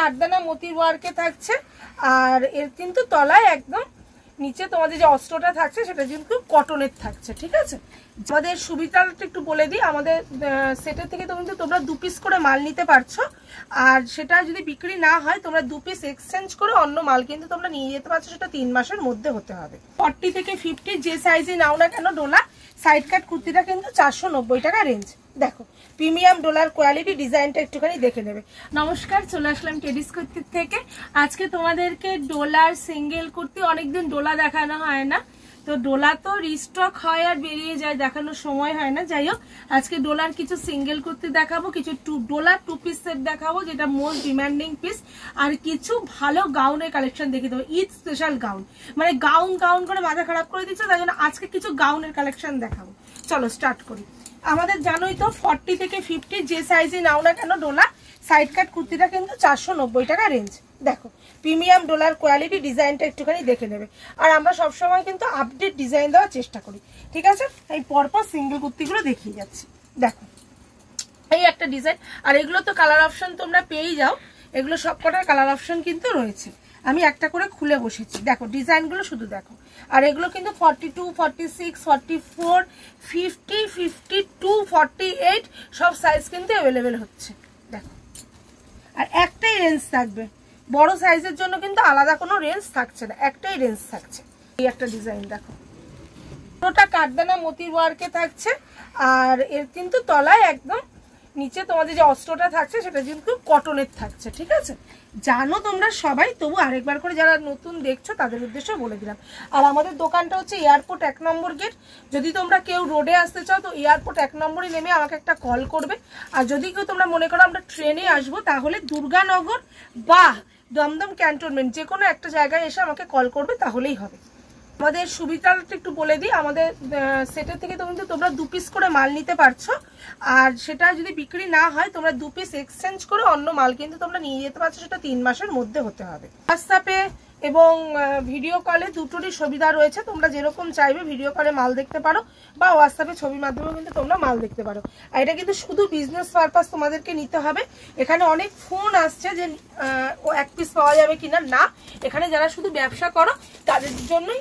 কাঠদানা মতির ওয়ার্কে থাকছে আর এর কিন্তু তলায় একদম নিচে তোমাদের যে অস্ত্রটা থাকছে সেটা কিন্তু কটনের থাকছে। ঠিক আছে, আমাদের সুবিধাটা একটু বলে দিই, আমাদের সেটের থেকে তোমরা 2 পিস করে মাল নিতে পারছো, আর সেটা যদি বিক্রি না হয় তোমরা 2 পিস এক্সচেঞ্জ করে অন্য মাল কিন্তু তোমরা নিয়ে যেতে পারছো, সেটা 3 মাসের মধ্যে হতে হবে। 40 থেকে 50 যে সাইজে নাও না কেন ডোলা, সাইড কাট কুর্তিটা কিন্তু 490 টাকা রেঞ্জ। দেখো প্রিমিয়াম ডোলার কোয়ালিটি, ডিজাইনটা একটুখানি দেখে নেবে। নমস্কার, চলে আসলাম টেডিস কুর্তি থেকে। আজকে তোমাদেরকে ডোলার সিঙ্গেল কুর্তি, অনেকদিন ডোলা দেখানো হয় না, তো ডোলা তো রিস্টক হয় আর বেরিয়ে যায়, দেখানোর সময় হয় না। যাই হোক, আজকে ডোলার কিছু সিঙ্গেল কুর্তি দেখাবো, কিছু ডোলার 2 পিস সেট দেখাবো যেটা মোস্ট ডিমান্ডিং পিস, আর কিছু ভালো গাউনের কালেকশন দেখিয়ে দেবো। ঈদ স্পেশাল গাউন, মানে গাউন গাউন করে মাথা খারাপ করে দিচ্ছে, তাই জন্য আজকে কিছু গাউনের কালেকশন দেখাবো। চলো স্টার্ট করি। আমাদের জানোই তো 40 থেকে 50 যে সাইজে নাও না কেন ডোলা, সাইড কাট কুর্তিটা কিন্তু 490 টাকা রেঞ্জ। দেখো প্রিমিয়াম ডোলার কোয়ালিটি, ডিজাইনটা একটুখানি দেখে নেবে। আর আমরা সবসময় কিন্তু আপডেট ডিজাইন দেওয়ার চেষ্টা করি। ঠিক আছে, এই পরপর সিঙ্গেল কুর্তিগুলো দেখিয়ে যাচ্ছি। দেখো এই একটা ডিজাইন, আর এগুলো তো কালার অপশন তোমরা পেয়েই যাও, এগুলো সব কটার কালার অপশন কিন্তু রয়েছে। আমি একটা করে খুলে বসেছি, দেখো ডিজাইনগুলো শুধু দেখো। আর এগুলো কিন্তু 42, 46, 44, 50, 52, 48 সব সাইজ কিন্তু অ্যাভেলেবেল হচ্ছে। দেখো, আর একটাই রেঞ্জ থাকবে, বড় সাইজের জন্য কিন্তু আলাদা কোনো রেঞ্জ থাকছে না, একটাই রেঞ্জ থাকছে। এই একটা ডিজাইন দেখো, পুরোটা কাঠদানা মতির ওয়ার্কে থাকছে, আর এর কিন্তু তলায় একদম নিচে তোমাদের যে অস্ত্রটা থাকছে সেটা কিন্তু কটনের থাকছে। ঠিক আছে, জানো তোমরা সবাই, তবু আরেকবার করে যারা নতুন দেখছো তাদের উদ্দেশ্যে বলে দিলাম। আর আমাদের দোকানটা হচ্ছে এয়ারপোর্ট 1 নম্বর গেট। যদি তোমরা কেউ রোডে আসতে চাও তো এয়ারপোর্ট 1 নম্বরে নেমে আমাকে একটা কল করবে। আর যদি কেউ তোমরা মনে করো আমরা ট্রেনে আসবো, তাহলে দুর্গানগর বা দমদম ক্যান্টনমেন্ট যে কোনো একটা জায়গায় এসে আমাকে কল করবে, তাহলেই হবে। আমাদের সুবিধাটা একটু বলে দিই, আমাদের সেটের থেকে তোমরা 2 পিস করে মাল নিতে পারছো, আর সেটা যদি বিক্রি না হয় তোমরা 2 পিস এক্সচেঞ্জ করে অন্য মাল কিন্তু তোমরা নিয়ে যেতে পারছো, সেটা 3 মাসের মধ্যে হতে হবে। হোয়াটসঅ্যাপে এবং ভিডিও কলে দুটোরই সুবিধা রয়েছে, তোমরা যেরকম চাইবে ভিডিও কলে মাল দেখতে পারো বা হোয়াটসঅ্যাপে ছবির মাধ্যমেও কিন্তু তোমরা মাল দেখতে পারো। আর এটা কিন্তু শুধু বিজনেস পারপাস তোমাদেরকে নিতে হবে। এখানে অনেক ফোন আসছে যে ও 1 পিস পাওয়া যাবে কিনা, না, এখানে যারা শুধু ব্যবসা করো তাদের জন্যই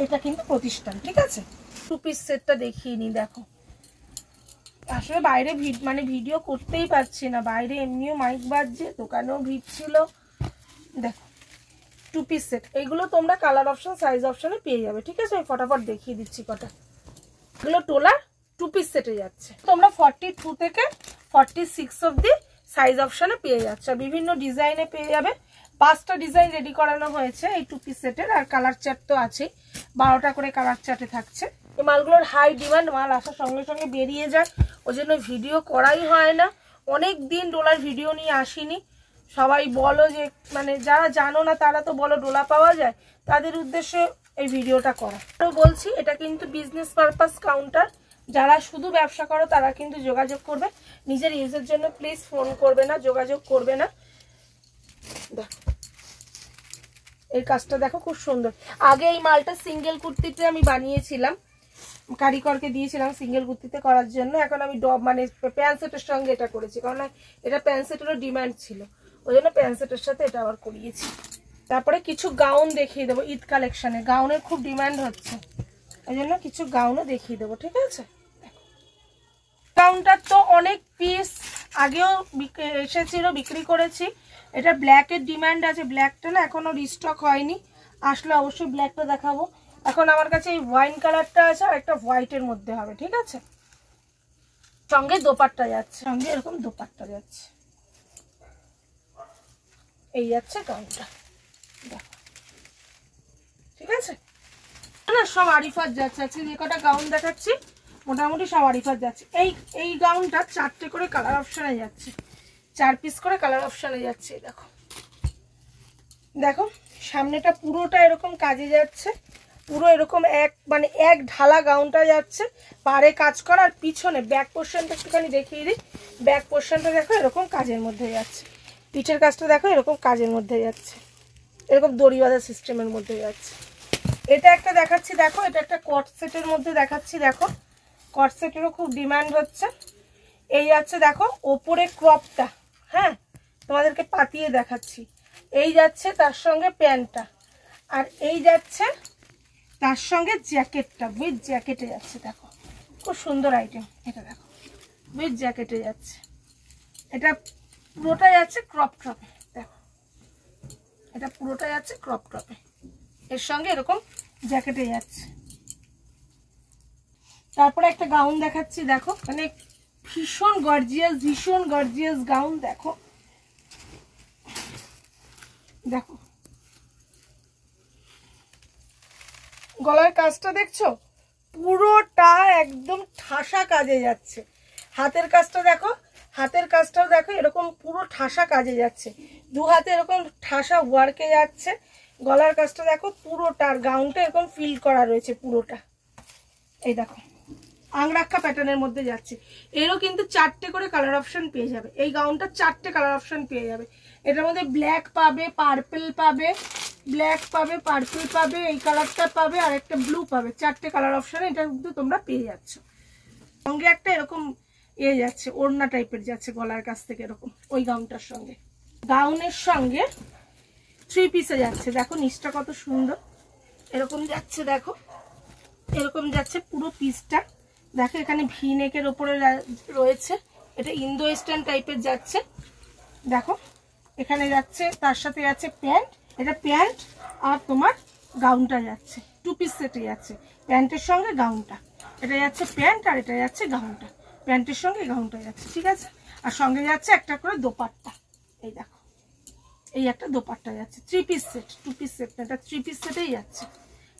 এটা কিন্তু প্রতিষ্ঠান। ঠিক আছে, 2 পিস সেটটা দেখিয়ে নি। দেখো আসলে বাইরে ভিডিও করতেই পারছি না, বাইরে এমনিও মাইক বাজছে, দোকানেও ভিড় ছিল। দেখো 2 পিস সেট, এইগুলো তোমরা কালার অপশন সাইজ অপশনে পেয়ে যাবে। ঠিক আছে, আমি ফটাফট দেখিয়ে দিচ্ছি কটা। এগুলো টোলার 2 পিস সেটে যাচ্ছে, তোমরা 42 থেকে 46 অবধি সাইজ অপশনে পেয়ে যাচ্ছে, বিভিন্ন ডিজাইনে পেয়ে যাবে। 5টা ডিজাইন রেডি করানো হয়েছে এই 2 পিস সেটের, আর কালার চার্ট তো আছেই, 12টা করে কালার চার্টে থাকছে। এই মালগুলোর হাই ডিমান্ড, মাল আসার সঙ্গে সঙ্গে বেরিয়ে যায়, ওই জন্য ভিডিও করাই হয় না। অনেক দিন ডোলার ভিডিও নিয়ে আসিনি। সবাই বলো যে যারা জানো না তারা তো বলো ডোলা পাওয়া যায়, তাদের উদ্দেশ্যে এই ভিডিওটা করা। তো বলছি এটা কিন্তু বিজনেস পারপাস কাউন্টার, যারা শুধু ব্যবসা করো তারা কিন্তু যোগাযোগ করবে, নিজের ইউজের জন্য প্লিজ ফোন করবে না, যোগাযোগ করবে না। দেখো এই কাজটা দেখো, খুব সুন্দর। আগে এই মালটা সিঙ্গেল কুর্তিতে আমি বানিয়েছিলাম, কারিগরকে দিয়েছিলাম সিঙ্গেল কুর্তিতে করার জন্য। এখন আমি প্যান্ট সেটের সঙ্গে এটা করেছি, কারণ এটা প্যান্ট সেটেরও ডিমান্ড ছিল, ওই জন্য প্যান্ট সেটের সাথে এটা আবার করিয়েছি। তারপরে কিছু গাউন দেখিয়ে দেবো, ঈদ কালেকশনে গাউনের খুব ডিমান্ড হচ্ছে, ওই জন্য কিছু গাউনও দেখিয়ে দেবো। ঠিক আছে, গাউনটার তো অনেক পিস আগেও এসেছিল, বিক্রি করেছি। এটা ব্ল্যাকের ডিমান্ড আছে, ব্ল্যাকটা না এখনো রিস্টক হয়নি, আসলে অবশ্যই ব্ল্যাকটা দেখাবো। এখন আমার কাছে এই ওয়াইন কালারটা আছে, আর একটা হোয়াইটের মধ্যে হবে। ঠিক আছে, সঙ্গে দোপাট্টা যাচ্ছে, সঙ্গে এরকম দোপাট্টা যাচ্ছে, এই যাচ্ছে গাউনটা। দেখো ঠিক আছে না, সব আরিফাত যাচ্ছে। আজকে যে কটা গাউন দেখাচ্ছি মোটামুটি সব আরিফাত যাচ্ছে। এই গাউনটা 4টে করে কালার অপশনে যাচ্ছে, 4 পিস করে কালার অপশনে যাচ্ছে। দেখো দেখো সামনেটা পুরোটা এরকম কাজে যাচ্ছে, পুরো এরকম এক ঢালা গাউনটা যাচ্ছে, পাড়ে কাজ করা। আর পিছনে ব্যাক পোর্শনটা একটুখানি দেখিয়ে দিই, ব্যাক পোর্শনটা দেখো এরকম কাজের মধ্যে যাচ্ছে, পিঠের কাজটা দেখো এরকম কাজের মধ্যে যাচ্ছে, এরকম দড়ি বাঁধা সিস্টেমের মধ্যে যাচ্ছে। এটা একটা দেখাচ্ছি, দেখো এটা একটা কট সেটের মধ্যে দেখাচ্ছি। দেখো কট সেটেরও খুব ডিমান্ড হচ্ছে। এই যাচ্ছে দেখো ওপরে ক্রপটা, হ্যাঁ তোমাদেরকে পাতিয়ে দেখাচ্ছি। এই যাচ্ছে তার সঙ্গে প্যান্টটা, আর এই যাচ্ছে তার সঙ্গে জ্যাকেটটা, উইথ জ্যাকেটে যাচ্ছে। দেখো খুব সুন্দর আইটেম এটা, দেখো উইথ জ্যাকেটে যাচ্ছে। এটা পুরোটা যাচ্ছে ক্রপ টপে, দেখো এটা পুরোটা যাচ্ছে ক্রপ টপে, এর সঙ্গে এরকম জ্যাকেটে যাচ্ছে। তারপরে একটা গাউন দেখাচ্ছি, দেখো মানে ভীষণ গর্জিয়াস গাউন। দেখো দেখো গলার কাজটা দেখছো, পুরোটা একদম ঠাসা কাজে যাচ্ছে। হাতের কাজটা দেখো, হাতের কাজটাও দেখো এরকম পুরো ঠাসা কাজে যাচ্ছে, দু হাতে এরকম ঠাসা ওয়ার্কে যাচ্ছে। গলার কাজটা দেখো পুরোটা, আর গাউনটা এরকম ফিল করা রয়েছে পুরোটা। এই দেখো আংরাক্ষা প্যাটার্নের মধ্যে যাচ্ছে। এরও কিন্তু 4টে করে কালার অপশন পেয়ে যাবে। এই গাউনটা 4টে কালার অপশন পেয়ে যাবে। এটার মধ্যে ব্ল্যাক পাবে, পার্পল পাবে, ব্ল্যাক পাবে, পার্পল পাবে, এই কালারটা পাবে, আর একটা ব্লু পাবে। 4টে কালার অপশনে এটা কিন্তু তোমরা পেয়ে যাচ্ছ। সঙ্গে একটা এরকম যাচ্ছে, ওড়না টাইপের যাচ্ছে গলার কাছ থেকে এরকম, ওই গাউনটার সঙ্গে। গাউনের সঙ্গে 3 পিসে যাচ্ছে। দেখো নিচটা কত সুন্দর, এরকম যাচ্ছে। দেখো এরকম যাচ্ছে পুরো পিসটা। দেখো এখানে ভি নেকের ওপরে রয়েছে, এটা ইন্দো ওয়েস্টার্ন টাইপের যাচ্ছে। দেখো এখানে যাচ্ছে, তার সাথে যাচ্ছে প্যান্ট, এটা প্যান্ট আর তোমার গাউনটা যাচ্ছে 2 পিস সেটে যাচ্ছে। প্যান্টের সঙ্গে গাউনটা, এটা যাচ্ছে প্যান্ট আর এটা যাচ্ছে গাউনটা, প্যান্টের সঙ্গে গাউনটা যাচ্ছে, ঠিক আছে। আর সঙ্গে যাচ্ছে একটা করে দোপাট্টা। এই দেখো এই একটা দোপাট্টা যাচ্ছে, 3 পিস সেট, 2 পিস সেট না, এটা 3 পিস সেটেই যাচ্ছে।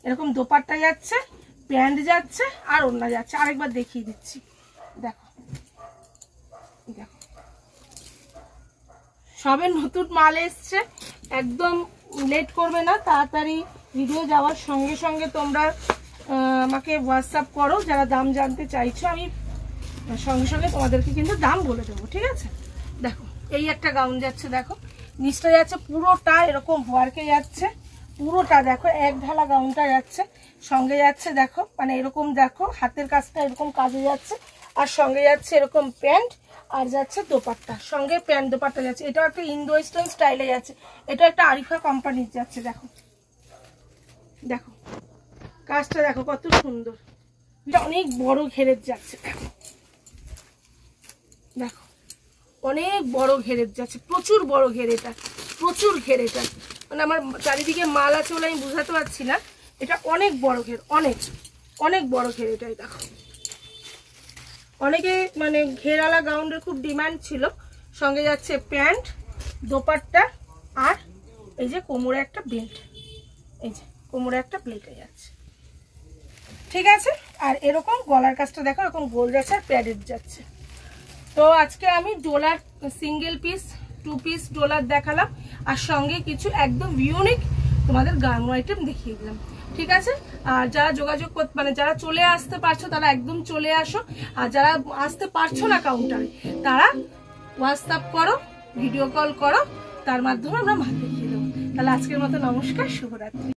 এরকম দোপাট্টা যাচ্ছে, প্যান্ট যাচ্ছে আর ওড়না যাচ্ছে। আরেকবার দেখিয়ে দিচ্ছি, দেখো দেখো সবে নতুন মাল এসছে, একদম লেট করবে না, তাড়াতাড়ি ভিডিও যাওয়ার সঙ্গে সঙ্গে তোমরা আমাকে হোয়াটসঅ্যাপ করো যারা দাম জানতে চাইছো। আমি সঙ্গে সঙ্গে তোমাদেরকে কিন্তু দাম বলে দেবো, ঠিক আছে। দেখো এই একটা গাউন যাচ্ছে, দেখো নিচটা যাচ্ছে পুরোটা এরকম ওয়ার্কে যাচ্ছে, পুরোটা দেখো এক ঢালা গাউনটা যাচ্ছে। সঙ্গে যাচ্ছে দেখো মানে এরকম, দেখো হাতের কাজটা এরকম কাজে যাচ্ছে, আর সঙ্গে যাচ্ছে এরকম প্যান্ট আর যাচ্ছে দোপাট্টা, সঙ্গে প্যান্ট দোপাট্টা যাচ্ছে। এটাও একটা ইন্দো ওয়েস্টার্ন স্টাইলে যাচ্ছে, এটা একটা আরিফা কোম্পানির যাচ্ছে। দেখো দেখো কাজটা দেখো কত সুন্দর, এটা অনেক বড় ঘেরের যাচ্ছে। দেখো দেখো অনেক বড় ঘেরের যাচ্ছে, প্রচুর বড় ঘের, এটা প্রচুর ঘের। এটা মানে আমার চারিদিকে মাল আছে বলে আমি বুঝাতে পারছি না, এটা অনেক বড় ঘের, অনেক অনেক বড় ঘের। এটাই দেখো অনেকে মানে ঘেরালা গাউনের খুব ডিমান্ড ছিল। সঙ্গে যাচ্ছে প্যান্ট, দোপাট্টা আর এই যে কোমরে একটা বেল্ট, এই যে কোমরে একটা বেল্টে যাচ্ছে, ঠিক আছে। আর এরকম গলার কাজটা দেখো এরকম গোল যাচ্ছে আর প্যাডেড যাচ্ছে। তো আজকে আমি ডোলার সিঙ্গেল পিস 2 পিস ডোলার দেখালাম, আর সঙ্গে কিছু একদম ইউনিক তোমাদের গাউন আইটেম দেখিয়ে দিলাম, ঠিক আছে। আর যারা যোগাযোগ মানে যারা চলে আসতে পারছো তারা একদম চলে আসো, আর যারা আসতে পারছো না কাউন্টারে তারা হোয়াটসঅ্যাপ করো, ভিডিও কল করো, তার মাধ্যমে আমরা মাল দেখিয়ে দেবো। তাহলে আজকের মতো নমস্কার, শুভরাত্রি।